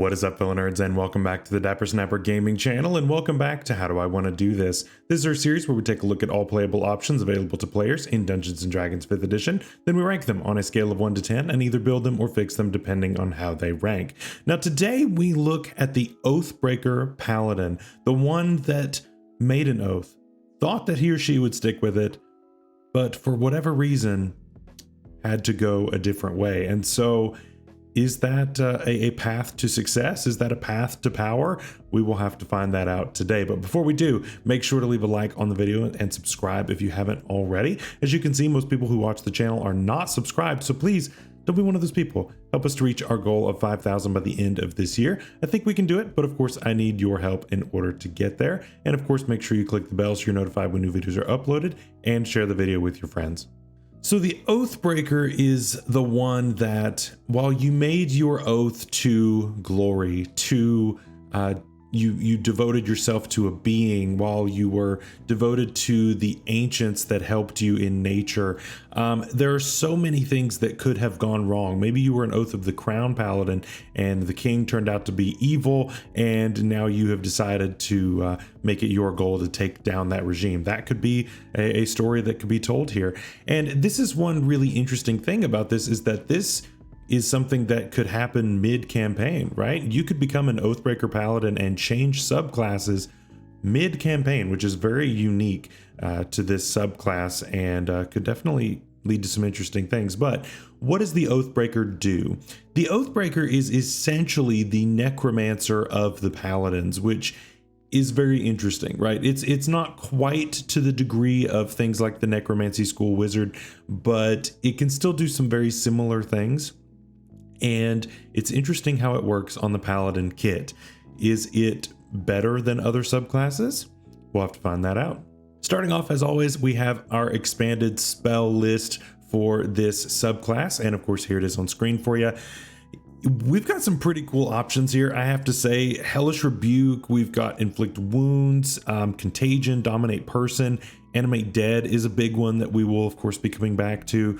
What is up, fellow nerds, and welcome back to the Dapper Snapper Gaming channel, and welcome back to How Do I Want to Do This? This is our series where we take a look at all playable options available to players in Dungeons & Dragons 5th edition, then we rank them on a scale of 1 to 10 and either build them or fix them depending on how they rank. Now today we look at the Oathbreaker Paladin, the one that made an oath, thought that he or she would stick with it, but for whatever reason had to go a different way. And so is that a path to success? Is that a path to power? We will have to find that out today. But before we do, make sure to leave a like on the video and subscribe if you haven't already. As you can see, most people who watch the channel are not subscribed, so please don't be one of those people. Help us to reach our goal of 5,000 by the end of this year. I think we can do it, but of course I need your help in order to get there. And of course, make sure you click the bell so you're notified when new videos are uploaded, and share the video with your friends. So the Oathbreaker is the one that, while you made your oath to glory, to you devoted yourself to a being, while you were devoted to the ancients that helped you in nature. There are so many things that could have gone wrong. Maybe you were an Oath of the Crown Paladin and the king turned out to be evil, and now you have decided to make it your goal to take down that regime. That could be a story that could be told here. And this is one really interesting thing about this, is that this is something that could happen mid-campaign, right? You could become an Oathbreaker Paladin and change subclasses mid-campaign, which is very unique to this subclass, and could definitely lead to some interesting things. But what does the Oathbreaker do? The Oathbreaker is essentially the necromancer of the paladins, which is very interesting, right? It's not quite to the degree of things like the Necromancy School Wizard, but it can still do some very similar things. And it's interesting how it works on the Paladin kit. Is it better than other subclasses? We'll have to find that out. Starting off, as always, we have our expanded spell list for this subclass. And of course, here it is on screen for you. We've got some pretty cool options here, I have to say. Hellish Rebuke, we've got Inflict Wounds, Contagion, Dominate Person, Animate Dead is a big one that we will of course be coming back to.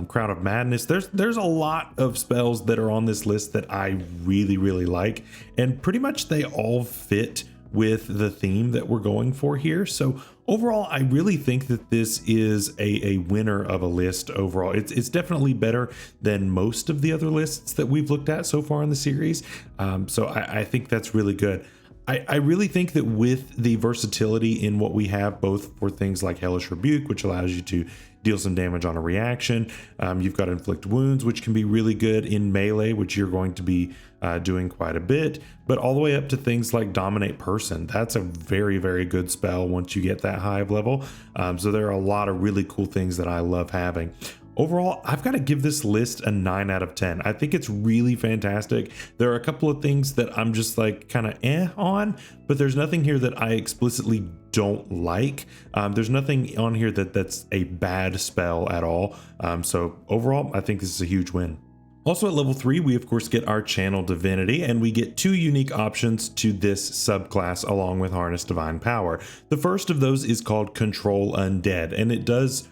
Crown of Madness. There's a lot of spells that are on this list that I really like, and pretty much they all fit with the theme that we're going for here. So overall, I really think that this is a winner of a list overall. It's definitely better than most of the other lists that we've looked at so far in the series. So I think that's really good. I really think that with the versatility in what we have, both for things like Hellish Rebuke, which allows you to deal some damage on a reaction. You've got Inflict Wounds, which can be really good in melee, which you're going to be doing quite a bit, but all the way up to things like Dominate Person. That's a very good spell once you get that high of level. So there are a lot of really cool things that I love having. Overall, I've got to give this list a 9 out of 10. I think it's really fantastic. There are a couple of things that I'm just like kind of on, but there's nothing here that I explicitly don't like. There's nothing on here that's a bad spell at all. So overall, I think this is a huge win. Also at level 3, we of course get our Channel Divinity, and we get 2 unique options to this subclass along with Harness Divine Power. The first of those is called Control Undead, and it does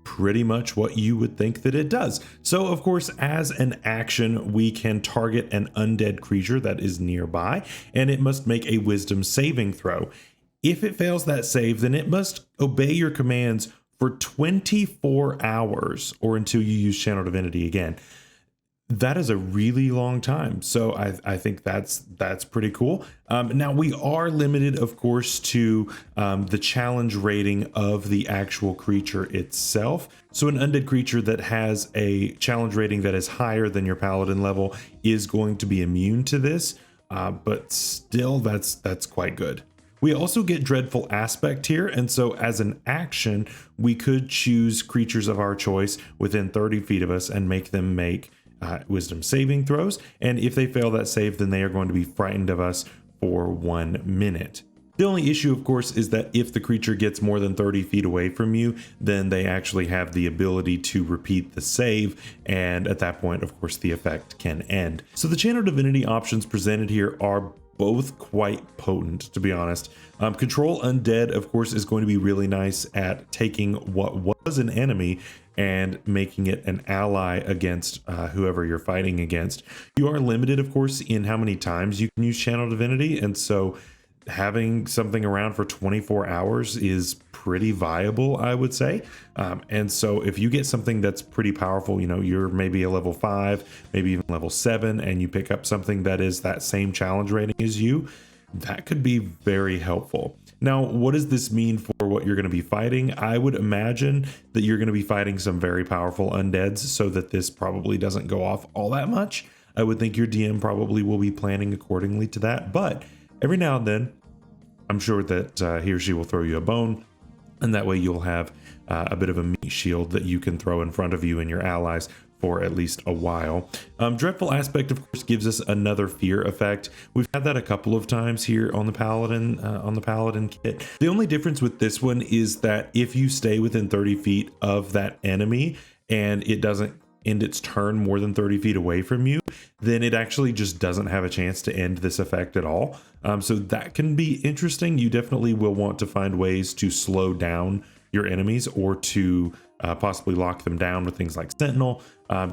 pretty much what you would think that it does. So of course, as an action, we can target an undead creature that is nearby, and it must make a wisdom saving throw. If it fails that save, then it must obey your commands for 24 hours or until you use Channel Divinity again. That is a really long time. So I think that's pretty cool. Now we are limited, of course, to the challenge rating of the actual creature itself. So an undead creature that has a challenge rating that is higher than your paladin level is going to be immune to this, but still that's quite good. We also get Dreadful Aspect here, and so as an action, we could choose creatures of our choice within 30 feet of us and make them make wisdom saving throws, and if they fail that save, then they are going to be frightened of us for 1 minute. The only issue, of course, is that if the creature gets more than 30 feet away from you, then they actually have the ability to repeat the save, and at that point, of course, the effect can end. So the Channel Divinity options presented here are both quite potent, to be honest. Control Undead, of course, is going to be really nice at taking what was an enemy and making it an ally against whoever you're fighting against. You are limited, of course, in how many times you can use Channel Divinity, and so having something around for 24 hours is pretty viable, I would say. And so if you get something that's pretty powerful, you know, you're maybe a level 5, maybe even level 7, and you pick up something that is that same challenge rating as you, that could be very helpful. Now, what does this mean for what you're going to be fighting? I would imagine that you're going to be fighting some very powerful undeads, so that this probably doesn't go off all that much. I would think your DM probably will be planning accordingly to that, but every now and then, I'm sure that he or she will throw you a bone, and that way you'll have a bit of a meat shield that you can throw in front of you and your allies for at least a while. Dreadful Aspect, of course, gives us another fear effect. We've had that a couple of times here on the Paladin kit. The only difference with this one is that if you stay within 30 feet of that enemy and it doesn't end its turn more than 30 feet away from you, then it actually just doesn't have a chance to end this effect at all. So that can be interesting. You definitely will want to find ways to slow down your enemies, or to possibly lock them down with things like Sentinel,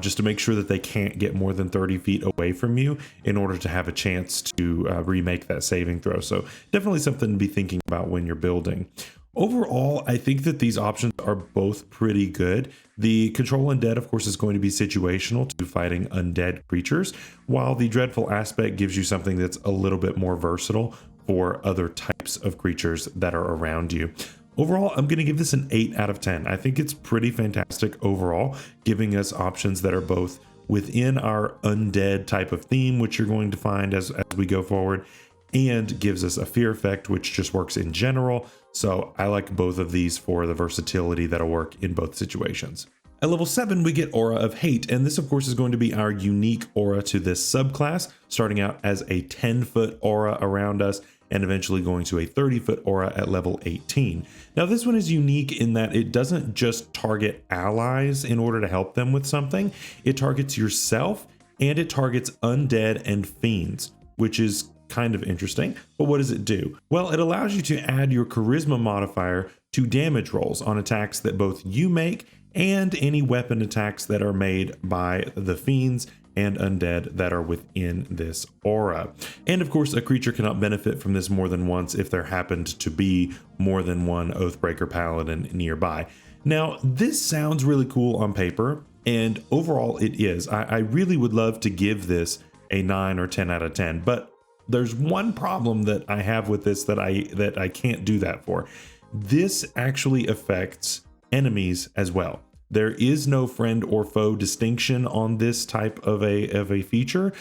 just to make sure that they can't get more than 30 feet away from you in order to have a chance to remake that saving throw. So definitely something to be thinking about when you're building. Overall, I think that these options are both pretty good. The Control Undead, of course, is going to be situational to fighting undead creatures, while the Dreadful Aspect gives you something that's a little bit more versatile for other types of creatures that are around you. Overall, I'm going to give this an 8 out of 10. I think it's pretty fantastic overall, giving us options that are both within our undead type of theme, which you're going to find as we go forward, and gives us a fear effect, which just works in general. So I like both of these for the versatility that'll work in both situations. At level 7, we get Aura of Hate, and this of course is going to be our unique aura to this subclass, starting out as a 10-foot aura around us and eventually going to a 30-foot aura at level 18. Now this one is unique in that it doesn't just target allies in order to help them with something, it targets yourself and it targets undead and fiends, which is kind of interesting. But what does it do? Well, it allows you to add your charisma modifier to damage rolls on attacks that both you make and any weapon attacks that are made by the fiends and undead that are within this aura. And of course, a creature cannot benefit from this more than once if there happened to be more than one Oathbreaker Paladin nearby. Now, this sounds really cool on paper, and overall it is. I really would love to give this a 9 or 10 out of 10, but there's one problem that I have with this that I can't do that for. This actually affects enemies as well. There is no friend or foe distinction on this type of a feature.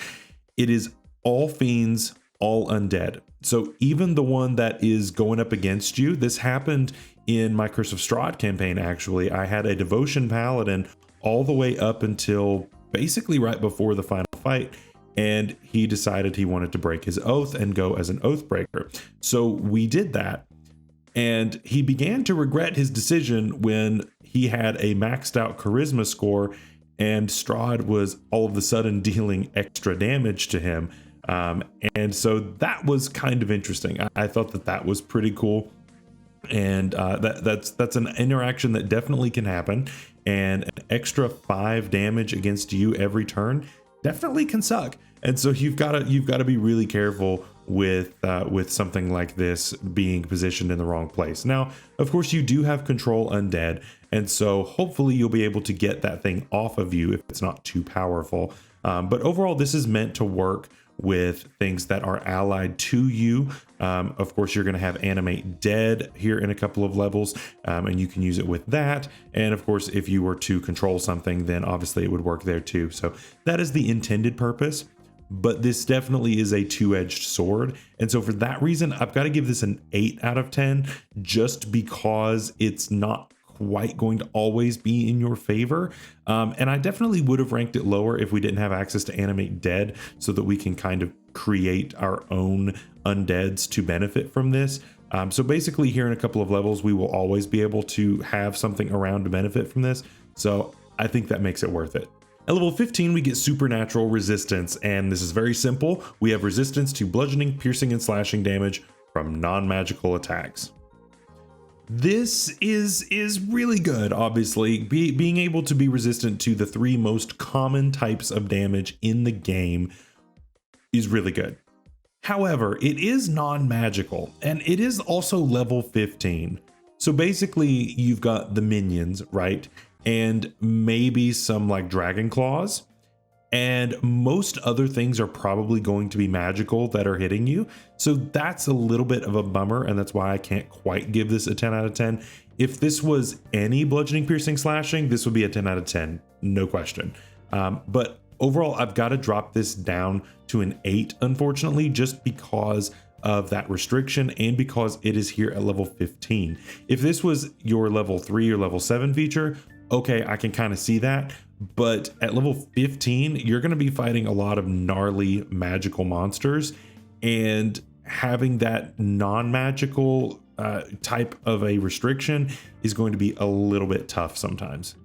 It is all fiends, all undead. So even the one that is going up against you, this happened in my Curse of Strahd campaign actually. I had a Devotion Paladin all the way up until basically right before the final fight, and he decided he wanted to break his oath and go as an Oathbreaker. So we did that, and he began to regret his decision when he had a maxed out charisma score and Strahd was all of a sudden dealing extra damage to him. And so that was kind of interesting. I thought that was pretty cool. And that's an interaction that definitely can happen. And an extra 5 damage against you every turn definitely can suck. And so you've got to be really careful with something like this being positioned in the wrong place. Now, of course, you do have Control Undead, and so hopefully you'll be able to get that thing off of you if it's not too powerful. But overall, this is meant to work with things that are allied to you. Of course, you're going to have Animate Dead here in a couple of levels, and you can use it with that. And of course, if you were to control something, then obviously it would work there too. So that is the intended purpose. But this definitely is a two-edged sword. And so for that reason, I've got to give this an 8 out of 10, just because it's not quite going to always be in your favor. And I definitely would have ranked it lower if we didn't have access to Animate Dead, so that we can kind of create our own undeads to benefit from this. So basically here in a couple of levels, we will always be able to have something around to benefit from this. So I think that makes it worth it. At level 15, we get supernatural resistance, and this is very simple. We have resistance to bludgeoning, piercing, and slashing damage from non-magical attacks. This is really good, obviously. Being able to be resistant to the 3 most common types of damage in the game is really good. However, it is non-magical, and it is also level 15. So basically, you've got the minions, right? And maybe some like dragon claws. And most other things are probably going to be magical that are hitting you. So that's a little bit of a bummer, and that's why I can't quite give this a 10 out of 10. If this was any bludgeoning, piercing, slashing, this would be a 10 out of 10, no question. But overall, I've got to drop this down to an 8, unfortunately, just because of that restriction and because it is here at level 15. If this was your level 3 or level 7 feature, okay, I can kind of see that. But at level 15, you're going to be fighting a lot of gnarly magical monsters, and having that non-magical type of a restriction is going to be a little bit tough sometimes.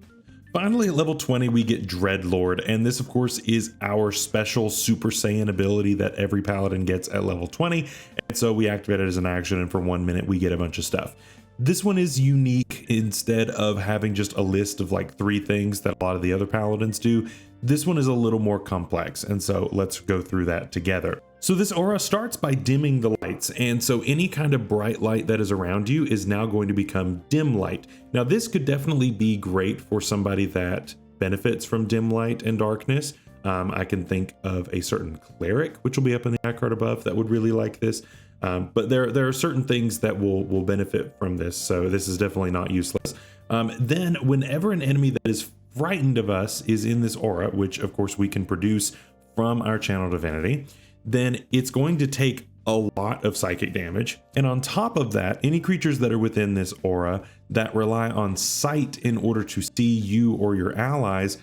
Finally, at level 20, we get Dreadlord, and this of course is our special Super Saiyan ability that every paladin gets at level 20, and so we activate it as an action, and for 1 minute we get a bunch of stuff. This one is unique. Instead of having just a list of like 3 things that a lot of the other paladins do, this one is a little more complex, and so let's go through that together. So this aura starts by dimming the lights, and so any kind of bright light that is around you is now going to become dim light. Now this could definitely be great for somebody that benefits from dim light and darkness. I can think of a certain cleric, which will be up in the icon card above, that would really like this. But there are certain things that will benefit from this, so this is definitely not useless. Then whenever an enemy that is frightened of us is in this aura, which of course we can produce from our channel divinity, then it's going to take a lot of psychic damage. And on top of that, any creatures that are within this aura that rely on sight in order to see you or your allies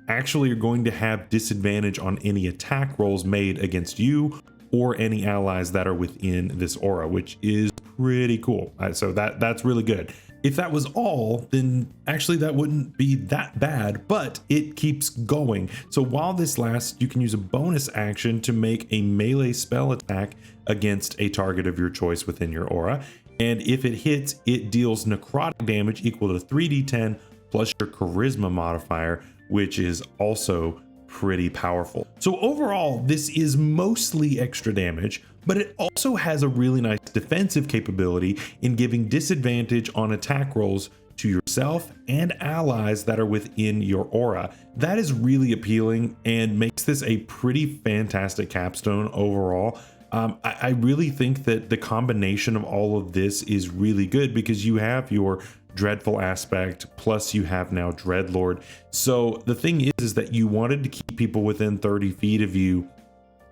actually are going to have disadvantage on any attack rolls made against you or any allies that are within this aura, which is pretty cool. So that's really good. If that was all, then actually that wouldn't be that bad, but it keeps going. So while this lasts, you can use a bonus action to make a melee spell attack against a target of your choice within your aura. And if it hits, it deals necrotic damage equal to 3d10 plus your charisma modifier, which is also pretty powerful. So overall, this is mostly extra damage, but it also has a really nice defensive capability in giving disadvantage on attack rolls to yourself and allies that are within your aura. That is really appealing and makes this a pretty fantastic capstone overall. I really think that the combination of all of this is really good because you have your dreadful aspect, plus you have now Dreadlord. So the thing is that you wanted to keep people within 30 feet of you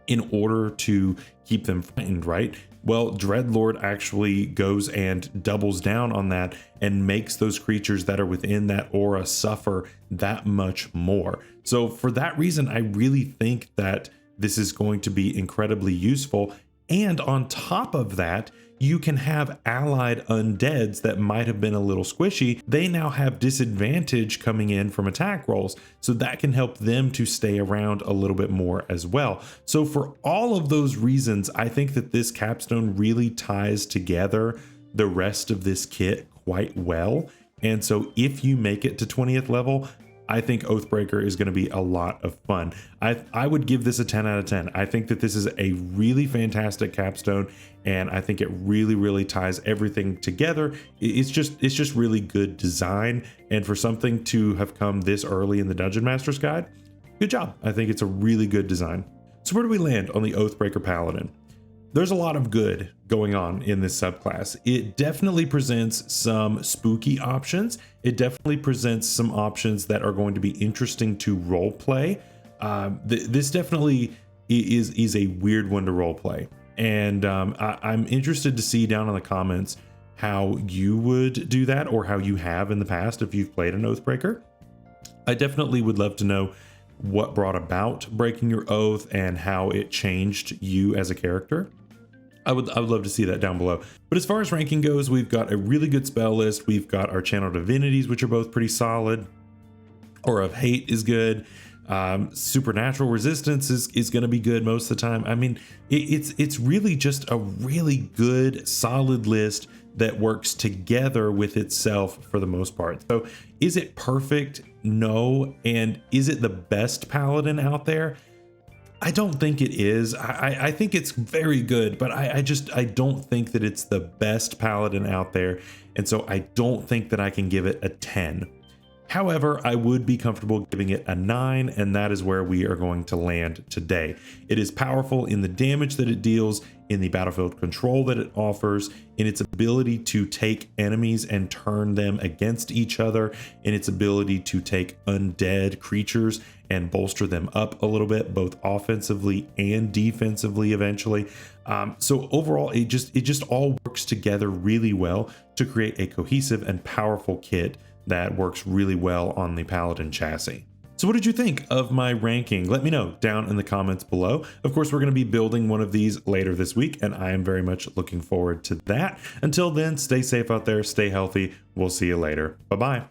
in order to keep them frightened, right? Well, Dreadlord actually goes and doubles down on that and makes those creatures that are within that aura suffer that much more. So for that reason, I really think that this is going to be incredibly useful. And on top of that, you can have allied undeads that might have been a little squishy. They now have disadvantage coming in from attack rolls, so that can help them to stay around a little bit more as well. So for all of those reasons, I think that this capstone really ties together the rest of this kit quite well. And so if you make it to 20th level, I think Oathbreaker is going to be a lot of fun. I would give this a 10 out of 10. I think that this is a really fantastic capstone, and I think it really ties everything together. It's just really good design, and for something to have come this early in the Dungeon Master's Guide, good job. I think it's a really good design. So where do we land on the Oathbreaker Paladin? There's a lot of good going on in this subclass. It definitely presents some spooky options. It definitely presents some options that are going to be interesting to role play. This definitely is a weird one to role play. And I'm interested to see down in the comments how you would do that, or how you have in the past if you've played an Oathbreaker. I definitely would love to know what brought about breaking your oath and how it changed you as a character. I would love to see that down below. But as far as ranking goes, we've got a really good spell list. We've got our channel divinities, which are both pretty solid. Aura of Hate is good. Supernatural resistance is going to be good most of the time. I mean, it's really just a really good, solid list that works together with itself for the most part. So is it perfect? No. And is it the best paladin out there? I don't think it is. I think it's very good, but I don't think that it's the best paladin out there. And so I don't think that I can give it a 10. However, I would be comfortable giving it a 9, and that is where we are going to land today. It is powerful in the damage that it deals, in the battlefield control that it offers, in its ability to take enemies and turn them against each other, in its ability to take undead creatures and bolster them up a little bit, both offensively and defensively eventually. So overall, it just all works together really well to create a cohesive and powerful kit that works really well on the Paladin chassis. So what did you think of my ranking? Let me know down in the comments below. Of course, we're going to be building one of these later this week, and I am very much looking forward to that. Until then, stay safe out there, stay healthy. We'll see you later. Bye-bye.